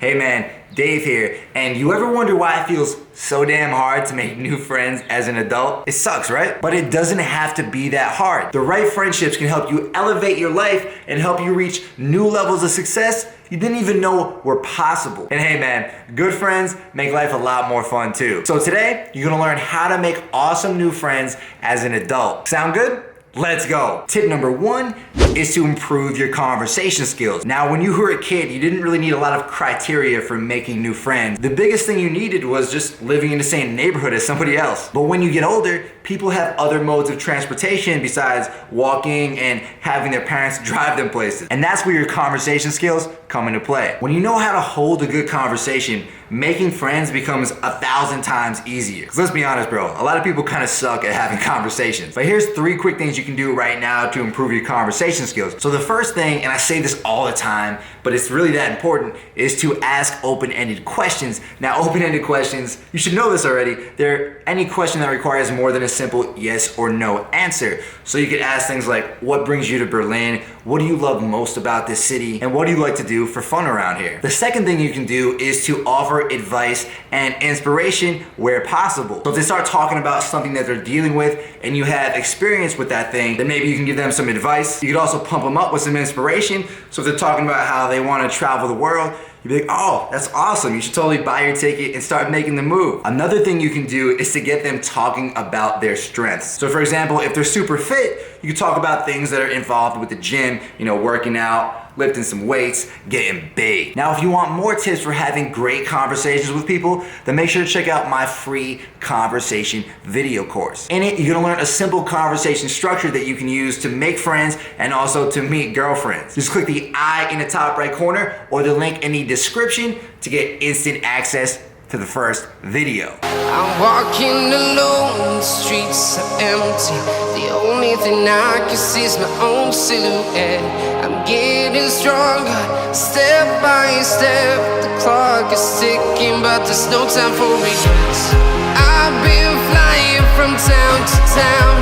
Hey man, Dave here, and you ever wonder why it feels so damn hard to make new friends as an adult? It sucks, right? But it doesn't have to be that hard. The right friendships can help you elevate your life and help you reach new levels of success you didn't even know were possible. And hey man, good friends make life a lot more fun too. So today, you're gonna learn how to make awesome new friends as an adult. Sound good? Let's go. Tip number 1 is to improve your conversation skills. Now, when you were a kid, you didn't really need a lot of criteria for making new friends. The biggest thing you needed was just living in the same neighborhood as somebody else. But when you get older, people have other modes of transportation besides walking and having their parents drive them places. And that's where your conversation skills come into play. When you know how to hold a good conversation, making friends becomes 1,000 times easier. 'Cause let's be honest, bro, a lot of people kind of suck at having conversations. But here's 3 quick things you can do right now to improve your conversation skills. So the first thing, and I say this all the time, but it's really that important, is to ask open-ended questions. Now, open-ended questions, you should know this already, they're any question that requires more than a simple yes or no answer. So you could ask things like, what brings you to Berlin? What do you love most about this city? And what do you like to do for fun around here? The second thing you can do is to offer advice and inspiration where possible. So if they start talking about something that they're dealing with and you have experience with that thing, then maybe you can give them some advice. You could also pump them up with some inspiration. So if they're talking about how they want to travel the world, you'd be like, oh, that's awesome. You should totally buy your ticket and start making the move. Another thing you can do is to get them talking about their strengths. So for example, if they're super fit, you can talk about things that are involved with the gym, working out, lifting some weights, getting big. Now, if you want more tips for having great conversations with people, then make sure to check out my free conversation video course. In it, you're gonna learn a simple conversation structure that you can use to make friends and also to meet girlfriends. Just click the I in the top right corner or the link in the description to get instant access to the first video. I'm walking alone, the streets are empty. The only thing I can see is my own silhouette. I'm getting stronger, step by step. The clock is ticking, but there's no time for regrets. I've been flying from town to town,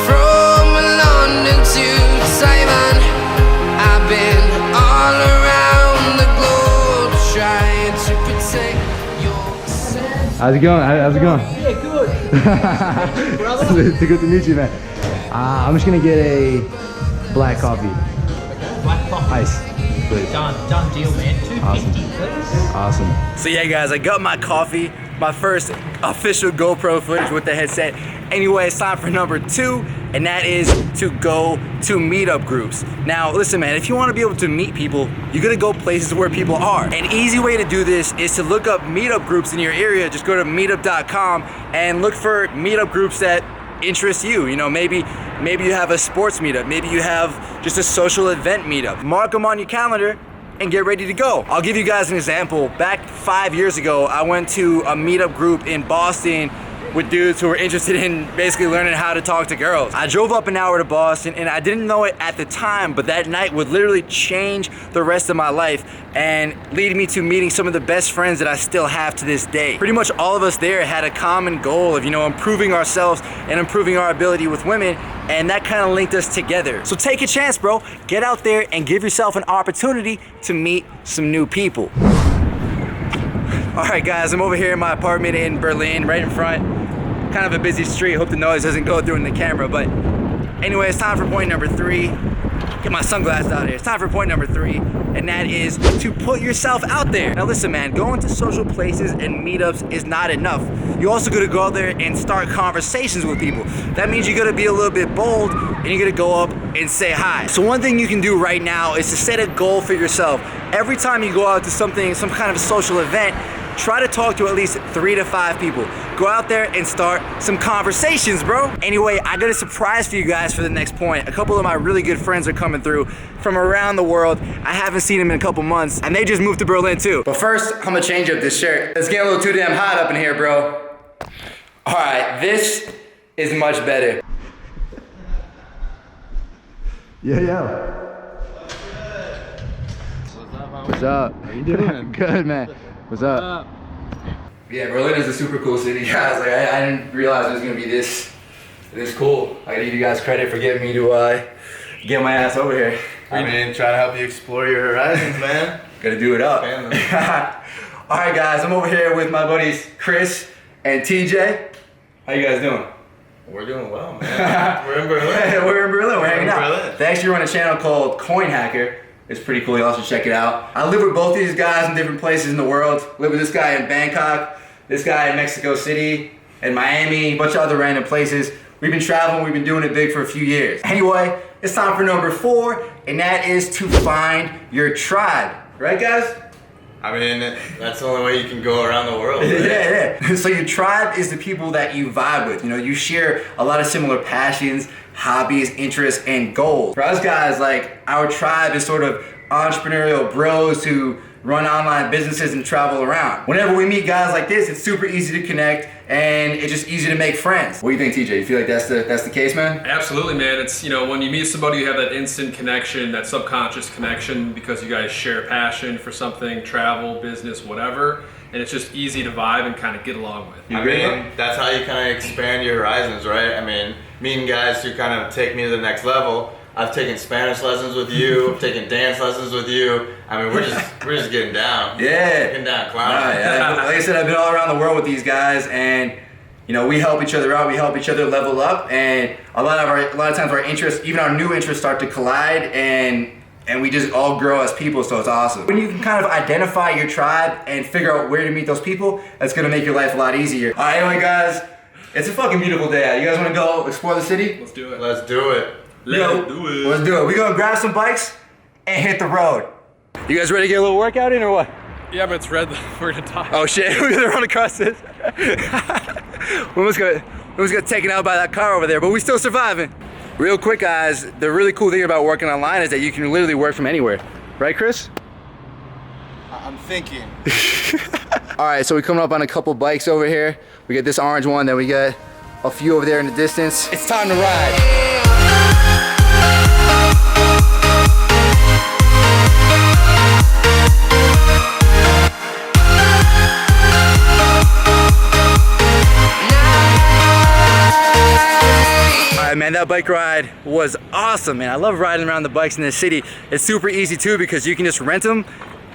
from London to Taiwan. I've been all around the globe trying to protect. How's it going? How's it going? Yeah, good. Brother. It's good to meet you, man. I'm just gonna get a black coffee. Black coffee. Ice, please. Done deal, man. $2.50, please. Awesome. So yeah guys, I got my coffee, my first official GoPro footage with the headset. Anyway, it's time for number 2, and that is to go to meetup groups. Now listen man, if you want to be able to meet people, you're gonna go places where people are. An easy way to do this is to look up meetup groups in your area. Just go to meetup.com and look for meetup groups that interest you. Maybe you have a sports meetup, maybe you have just a social event meetup. Mark them on your calendar and get ready to go. I'll give you guys an example. Back 5 years ago, I went to a meetup group in Boston with dudes who were interested in basically learning how to talk to girls. I drove up an hour to Boston and I didn't know it at the time, but that night would literally change the rest of my life and lead me to meeting some of the best friends that I still have to this day. Pretty much all of us there had a common goal of, improving ourselves and improving our ability with women, and that kind of linked us together. So take a chance, bro. Get out there and give yourself an opportunity to meet some new people. All right, guys, I'm over here in my apartment in Berlin, right in front. Kind of a busy street. Hope the noise doesn't go through in the camera, but anyway, it's time for point number 3. Get my sunglasses out of here. It's time for point number 3, and that is to put yourself out there. Now listen man, going to social places and meetups is not enough. You also gotta go out there and start conversations with people. That means you gotta be a little bit bold and you gotta go up and say hi. So one thing you can do right now is to set a goal for yourself. Every time you go out to some kind of a social event, try to talk to at least 3 to 5 people. Go out there and start some conversations, bro. Anyway, I got a surprise for you guys for the next point. A couple of my really good friends are coming through from around the world. I haven't seen them in a couple months, and they just moved to Berlin too. But first, I'm gonna change up this shirt. It's getting a little too damn hot up in here, bro. All right, this is much better. Yeah. What's up? How you doing? Good, man. What's up? Yeah, Berlin is a super cool city, guys. Like I didn't realize it was gonna be this cool. I gotta give you guys credit for getting me to get my ass over here. I mean, trying to help you explore your horizons, man. Gotta do it up. Fan All right, guys, I'm over here with my buddies Chris and TJ. How you guys doing? We're doing well, man. We're in Berlin. We're in Berlin. We're hanging out. Berlin. They actually run a channel called Coin Hacker. It's pretty cool. You also check it out. I live with both these guys in different places in the world. Live with this guy in Bangkok, this guy in Mexico City, and Miami, a bunch of other random places. We've been traveling. We've been doing it big for a few years. Anyway, it's time for number 4, and that is to find your tribe. Right, guys? I mean, that's the only way you can go around the world. Right? Yeah. So your tribe is the people that you vibe with. You know, you share a lot of similar passions, hobbies, interests, and goals. For us guys, like, our tribe is sort of entrepreneurial bros who run online businesses and travel around. Whenever we meet guys like this, it's super easy to connect and it's just easy to make friends. What do you think, TJ? You feel like that's the case, man? Absolutely, man. It's, you know, when you meet somebody, you have that instant connection, that subconscious connection because you guys share passion for something, travel, business, whatever. And it's just easy to vibe and kind of get along with. I mean, that's how you kind of expand your horizons, right? I mean, meeting guys who kind of take me to the next level. I've taken Spanish lessons with you. I've taken dance lessons with you. I mean, we're just getting down. Yeah. Getting down, clowning. Yeah. Like I said, I've been all around the world with these guys, and you know, we help each other out. We help each other level up, and a lot of times our interests, even our new interests, start to collide, and we just all grow as people. So it's awesome. When you can kind of identify your tribe and figure out where to meet those people, that's gonna make your life a lot easier. All right, anyway, guys, it's a fucking beautiful day out. You guys want to go explore the city? Let's do it. Let's do it. Let's do it. Let's do it. We're gonna grab some bikes and hit the road. You guys ready to get a little workout in or what? Yeah, but it's red. We're gonna die. Oh shit, we're gonna run across this. we almost got taken out by that car over there, but we still surviving. Real quick, guys, the really cool thing about working online is that you can literally work from anywhere. Right, Chris? I'm thinking. All right, so we're coming up on a couple bikes over here. We got this orange one, then we got a few over there in the distance. It's time to ride. Man, that bike ride was awesome, man. I love riding around the bikes in the city. It's super easy too because you can just rent them.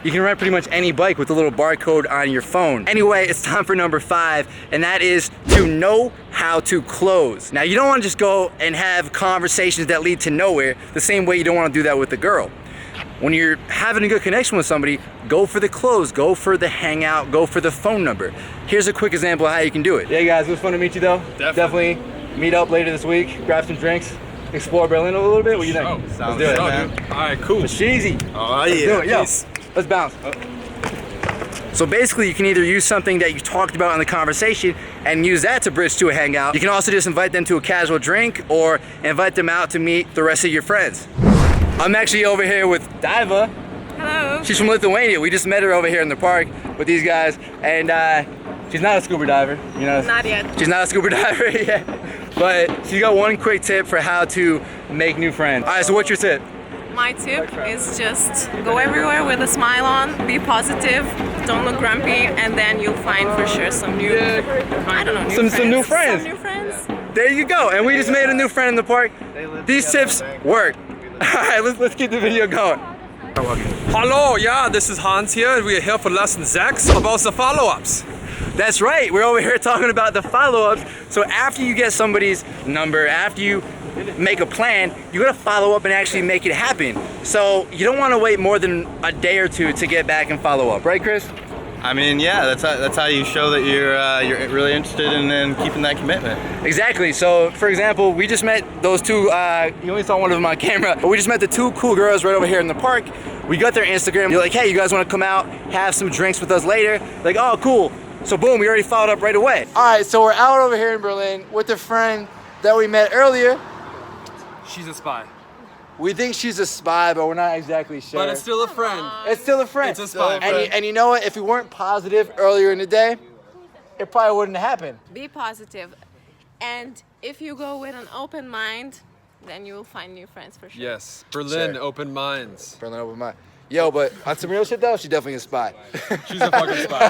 You can rent pretty much any bike with a little barcode on your phone. Anyway, it's time for number 5, and that is to know how to close. Now, you don't want to just go and have conversations that lead to nowhere the same way you don't want to do that with a girl. When you're having a good connection with somebody, go for the close, go for the hangout, go for the phone number. Here's a quick example of how you can do it. Yeah, guys, it was fun to meet you though. Definitely. Meet up later this week, grab some drinks, explore Berlin a little bit. What do you think? Sounds Let's do it, good, man. man. All right, cool. It's cheesy. Oh Let's yeah. do it, yo. Let's bounce. So basically, you can either use something that you talked about in the conversation and use that to bridge to a hangout. You can also just invite them to a casual drink or invite them out to meet the rest of your friends. I'm actually over here with Diva. Hello. She's from Lithuania. We just met her over here in the park with these guys, and she's not a scuba diver. You know, Not yet. she's not a scuba diver yet, but she got one quick tip for how to make new friends. All right, so what's your tip? My tip is just go everywhere with a smile on, be positive, don't look grumpy, and then you'll find for sure some new, I don't know, Some new friends. Some new friends. There you go, and we just made a new friend in the park. These tips work. All right, let's keep the video going. Hello, yeah, this is Hans here. We are here for lesson 6 about the follow-ups. That's right, we're over here talking about the follow-ups. So after you get somebody's number, after you make a plan, you gotta follow up and actually make it happen. So you don't wanna wait more than a day or two to get back and follow up, right, Chris? I mean, yeah, that's how you show that you're really interested in keeping that commitment. Exactly. So, for example, we just met those two. You only saw one of them on camera, but we just met the 2 cool girls right over here in the park. We got their Instagram. You're like, hey, you guys want to come out, have some drinks with us later? Like, oh, cool. So, boom, we already followed up right away. All right, so we're out over here in Berlin with a friend that we met earlier. She's a spy. We think she's a spy, but we're not exactly sure. But it's still a friend. It's still a friend. It's a spy. And you know what? If we weren't positive earlier in the day, it probably wouldn't happen. Be positive. And if you go with an open mind, then you will find new friends for sure. Yes, Berlin, Sure. open minds. Berlin open mind. Yo, but on some real shit though, she's definitely a spy. She's a fucking spy.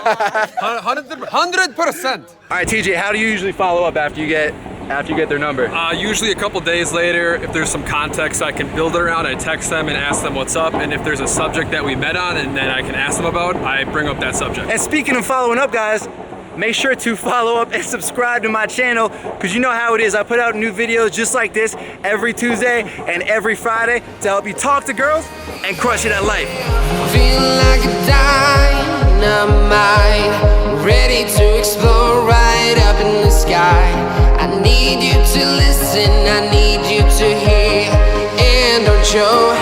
100%. All right, TJ, how do you usually follow up after you get after you get their number? Usually a couple days later, if there's some context I can build it around, I text them and ask them what's up. And if there's a subject that we met on and then I can ask them about, I bring up that subject. And speaking of following up, guys, make sure to follow up and subscribe to my channel, because you know how it is. I put out new videos just like this every Tuesday and every Friday to help you talk to girls and crush it at life. Feel like a dynamite, ready to explode right up in the sky. I need you to listen, I need you to hear, and don't show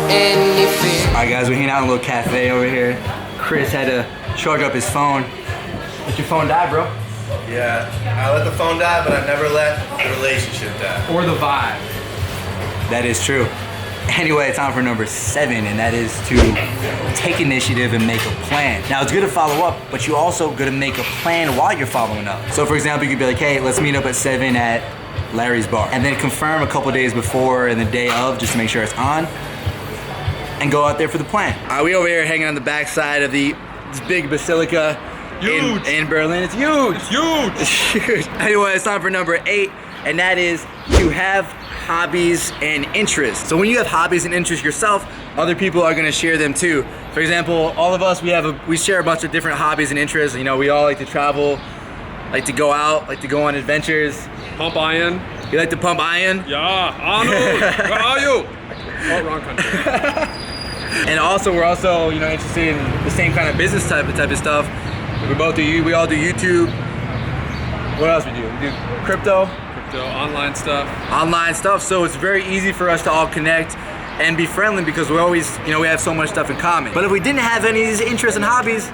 any fear. All right, guys, we're hanging out in a little cafe over here. Chris had to charge up his phone. Let your phone die, bro. Yeah, I let the phone die, but I never let the relationship die. Or the vibe. That is true. Anyway, it's time for number 7, and that is to take initiative and make a plan. Now, it's good to follow up, but you also got to make a plan while you're following up. So, for example, you could be like, hey, let's meet up at 7 at Larry's bar. And then confirm a couple days before and the day of, just to make sure it's on, and go out there for the plan. All right, we over here hanging on the backside of this big basilica in Berlin. It's huge. It's huge. It's huge. Anyway, it's time for number 8, and that is to have hobbies and interests. So when you have hobbies and interests yourself, other people are gonna share them too. For example, all of us, we share a bunch of different hobbies and interests. You know, we all like to travel, like to go out, like to go on adventures. Pump iron. You like to pump iron? Yeah, Arnold, where are you? Oh, wrong country. And also, we're also, you know, interested in the same kind of business type of stuff. We all do YouTube. What else we do? We do crypto. Online stuff. Online stuff. So it's very easy for us to all connect and be friendly, because we always, you know, we have so much stuff in common. But if we didn't have any of these interests and hobbies,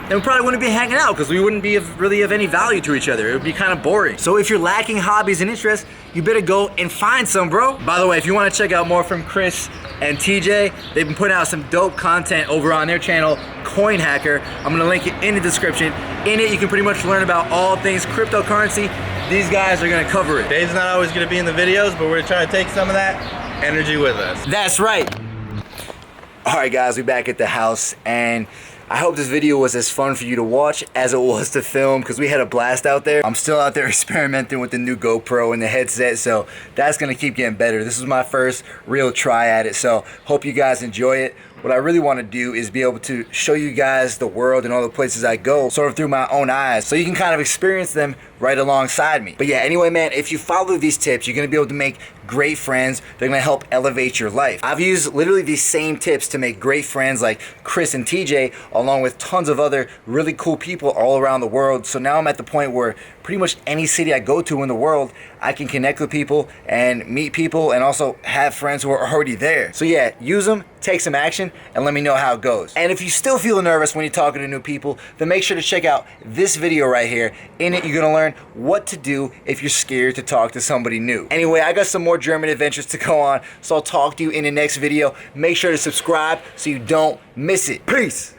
then we probably wouldn't be hanging out, because we wouldn't be really of any value to each other. It would be kind of boring. So if you're lacking hobbies and interests, you better go and find some, bro. By the way, if you want to check out more from Chris and TJ, they've been putting out some dope content over on their channel, Coin Hacker. I'm gonna link it in the description. In it, you can pretty much learn about all things cryptocurrency. These guys are gonna cover it. Dave's not always gonna be in the videos, but we're gonna try to take some of that energy with us. That's right. All right, guys, we're back at the house, and I hope this video was as fun for you to watch as it was to film, because we had a blast out there. I'm still out there experimenting with the new GoPro and the headset, so that's gonna keep getting better. This was my first real try at it, so hope you guys enjoy it. What I really want to do is be able to show you guys the world and all the places I go sort of through my own eyes, so you can kind of experience them right alongside me. But yeah, anyway, man, if you follow these tips, you're gonna be able to make great friends. They're gonna help elevate your life. I've used literally these same tips to make great friends like Chris and TJ, along with tons of other really cool people all around the world. So now I'm at the point where pretty much any city I go to in the world, I can connect with people and meet people, and also have friends who are already there. So yeah, use them, take some action, and let me know how it goes. And if you still feel nervous when you're talking to new people, then make sure to check out this video right here. In it, you're gonna learn what to do if you're scared to talk to somebody new. Anyway, I got some more German adventures to go on, so I'll talk to you in the next video. Make sure to subscribe so you don't miss it. Peace.